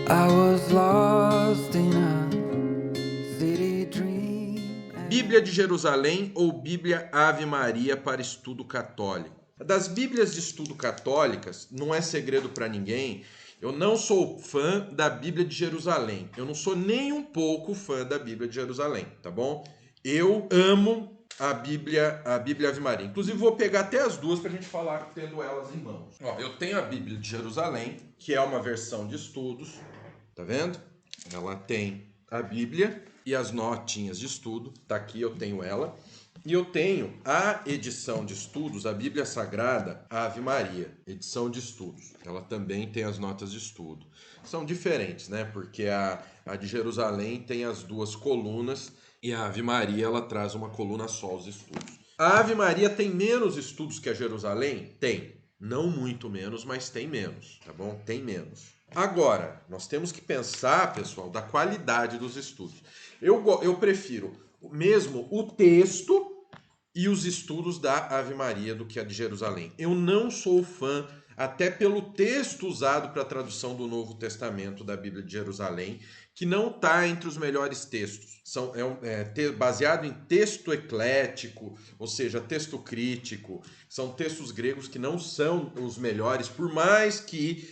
I was lost in a city dream. Bíblia de Jerusalém ou Bíblia Ave Maria para estudo católico. Das Bíblias de estudo católicas, não é segredo para ninguém, eu não sou fã da Bíblia de Jerusalém. Eu não sou nem um pouco fã da Bíblia de Jerusalém, tá bom? Eu amo a Bíblia Ave Maria. Inclusive vou pegar até as duas para a gente falar tendo elas em mãos. Ó, eu tenho a Bíblia de Jerusalém, que é uma versão de estudos, tá vendo? Ela tem a Bíblia e as notinhas de estudo, tá aqui, eu tenho ela. E eu tenho a edição de estudos, a Bíblia Sagrada Ave Maria, edição de estudos. Ela também tem as notas de estudo. São diferentes, né? Porque a de Jerusalém tem as duas colunas e a Ave Maria ela traz uma coluna só, os estudos. A Ave Maria tem menos estudos que a Jerusalém? Tem. Não muito menos, mas tem menos, tá bom? Tem menos. Agora, nós temos que pensar, pessoal, da qualidade dos estudos. Eu prefiro mesmo o texto e os estudos da Ave Maria do que a de Jerusalém. Eu não sou fã, até pelo texto usado para a tradução do Novo Testamento da Bíblia de Jerusalém, que não está entre os melhores textos. Baseado em texto eclético, ou seja, texto crítico. São textos gregos que não são os melhores, por mais que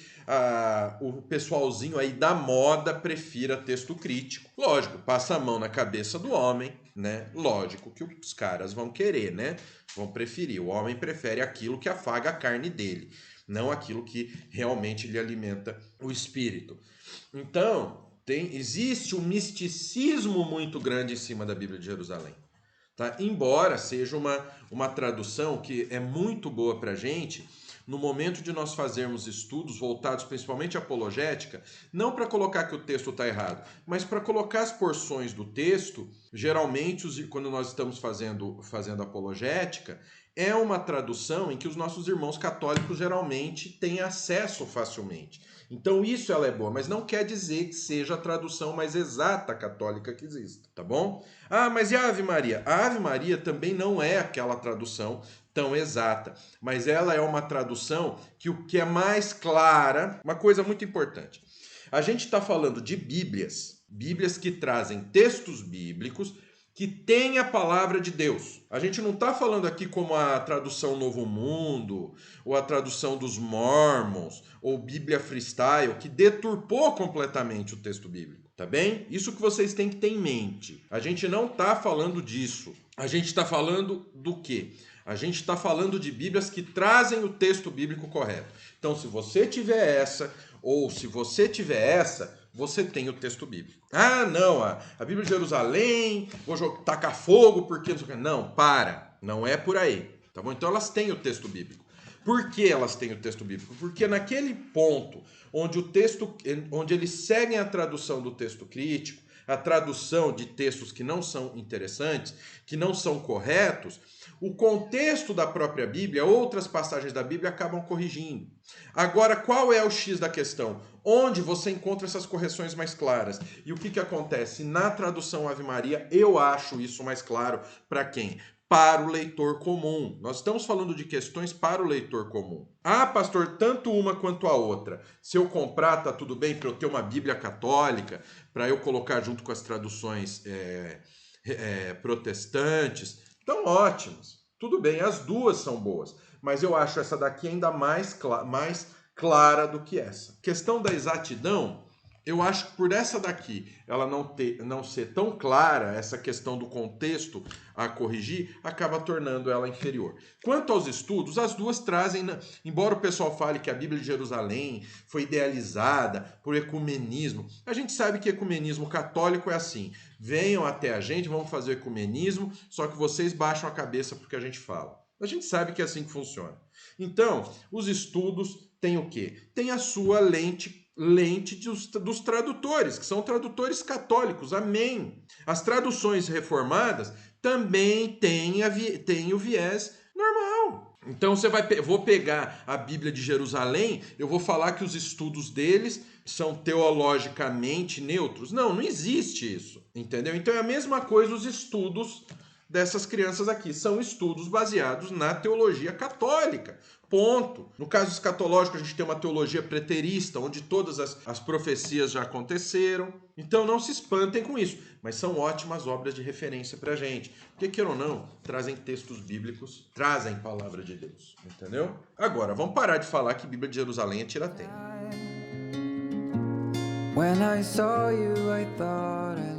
o pessoalzinho aí da moda prefira texto crítico. Lógico, passa a mão na cabeça do homem, né? Lógico que os caras vão querer, né? Vão preferir. O homem prefere aquilo que afaga a carne dele, não aquilo que realmente lhe alimenta o espírito. Então, existe um misticismo muito grande em cima da Bíblia de Jerusalém. Tá? Embora seja uma tradução que é muito boa para a gente, no momento de nós fazermos estudos voltados principalmente à apologética, não para colocar que o texto está errado, mas para colocar as porções do texto, geralmente quando nós estamos fazendo apologética, é uma tradução em que os nossos irmãos católicos geralmente têm acesso facilmente. Então isso ela é boa, mas não quer dizer que seja a tradução mais exata católica que exista, tá bom? Ah, mas e a Ave Maria? A Ave Maria também não é aquela tradução tão exata, mas ela é uma tradução que o que é mais clara, uma coisa muito importante. A gente está falando de Bíblias que trazem textos bíblicos que tem a palavra de Deus. A gente não está falando aqui como a tradução Novo Mundo, ou a tradução dos Mormons, ou Bíblia Freestyle, que deturpou completamente o texto bíblico, tá bem? Isso que vocês têm que ter em mente. A gente não está falando disso. A gente está falando do quê? A gente está falando de Bíblias que trazem o texto bíblico correto. Então, se você tiver essa, ou se você tiver essa, você tem o texto bíblico. Ah, não, a Bíblia de Jerusalém, vou tacar fogo porque... Não, para, não é por aí, tá bom? Então elas têm o texto bíblico. Por que elas têm o texto bíblico? Porque naquele ponto onde eles seguem a tradução do texto crítico, a tradução de textos que não são interessantes, que não são corretos, o contexto da própria Bíblia, outras passagens da Bíblia acabam corrigindo. Agora, qual é o X da questão? Onde você encontra essas correções mais claras? E o que acontece? Na tradução Ave Maria, eu acho isso mais claro para quem? Para o leitor comum. Nós estamos falando de questões para o leitor comum. Ah, pastor, tanto uma quanto a outra. Se eu comprar, tá tudo bem para eu ter uma Bíblia católica, para eu colocar junto com as traduções protestantes. Então, ótimas. Tudo bem, as duas são boas. Mas eu acho essa daqui ainda mais clara do que essa. Questão da exatidão, eu acho que por essa daqui, ela não ser tão clara, essa questão do contexto a corrigir, acaba tornando ela inferior. Quanto aos estudos, as duas trazem, embora o pessoal fale que a Bíblia de Jerusalém foi idealizada por ecumenismo, a gente sabe que ecumenismo católico é assim, venham até a gente, vamos fazer ecumenismo, só que vocês baixam a cabeça porque a gente fala. A gente sabe que é assim que funciona. Então, os estudos têm o quê? Tem a sua lente dos tradutores, que são tradutores católicos, amém. As traduções reformadas também têm o viés normal. Então vou pegar a Bíblia de Jerusalém, eu vou falar que os estudos deles são teologicamente neutros. Não existe isso, entendeu? Então é a mesma coisa os estudos dessas crianças aqui. São estudos baseados na teologia católica. Ponto. No caso escatológico, a gente tem uma teologia preterista, onde todas as profecias já aconteceram. Então não se espantem com isso. Mas são ótimas obras de referência pra gente. Porque, queira ou não, trazem textos bíblicos, trazem palavra de Deus. Entendeu? Agora, vamos parar de falar que Bíblia de Jerusalém é tirateima. When I saw you, I thought